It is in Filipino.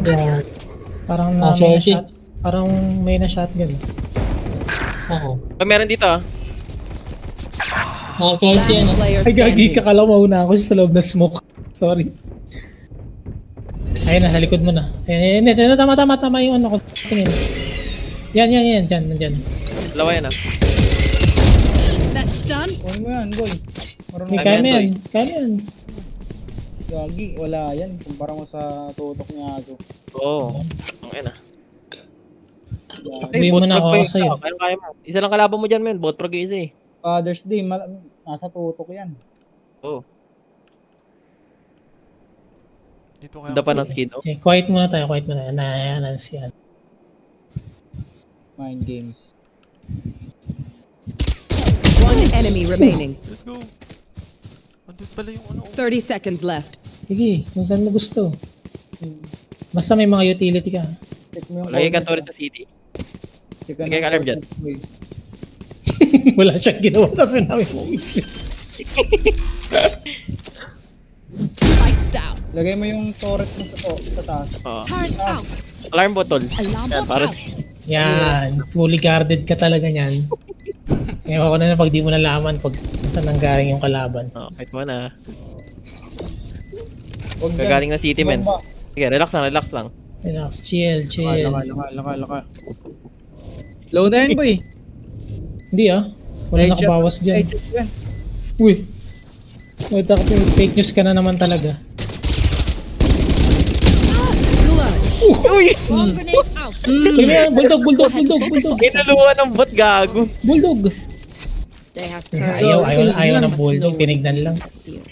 Yes. Parang Ah, may na shorty. shot. Parang may na shotgun. Oo. Meron dito ah. Kahit yan. Last player Ay, gagi standing. ka. Kala mo mauna ako sa loob na smoke. Sorry. Ayun na, sa likod mo na. Ayun, tama yung ano ko. Tingin. Yan. Dyan, nandyan. Dalawa yan ah. That's done. Kunin mo yan, boy. Marunong May Ay, kaya mo meron, yan. Kaya mo yan. Gagi, wala yan. Kumpara mo sa tutok niya ako. Oo. Ang ina. Uwi mo na ako sa'yo. Kaya mo. Isa lang kalaban mo dyan, men. Bot prog isa eh. Father's Day, nasa tutok yan. Oo. Dito kaya Ganda pa ako ng skin, oh. Okay, quiet muna tayo. Na siya. Mind games. One enemy remaining. Let's go. Andun pala yung ano. 30 seconds left. Sige, kung saan mo gusto. Basta may mga utility ka. Check mo yung Lagay ka coordinates, to sa city. check ka Lagay ng ka alarm dyan. coordinates, boy. Wala siyang ginawa sa sinabi mo. Lights down. Lagay mo yung turret mo sa taas. Oo. Turn out. Alarm bottle. Alarm Yan, bot para out. Yan, fully guarded ka talaga niyan. Ewan ko na pag di mo nalaman pag saan nanggaling yung kalaban. Oh, kahit mo na. Huwag dyan. Gagaling na city, men. Bomba. Sige, relax lang. Relax, chill. Laka. Low na yan, boy. Hindi wala Headshot. nakabawas dyan. Headshot yan. Uy, wait ako, fake news ka na naman talaga. Uy. Bomb grenade out. Tingnan yan, bulldog. Inuluwa ng bot, gago. Bulldog. They have Ayaw ng bulldog, tinignan lang. fear.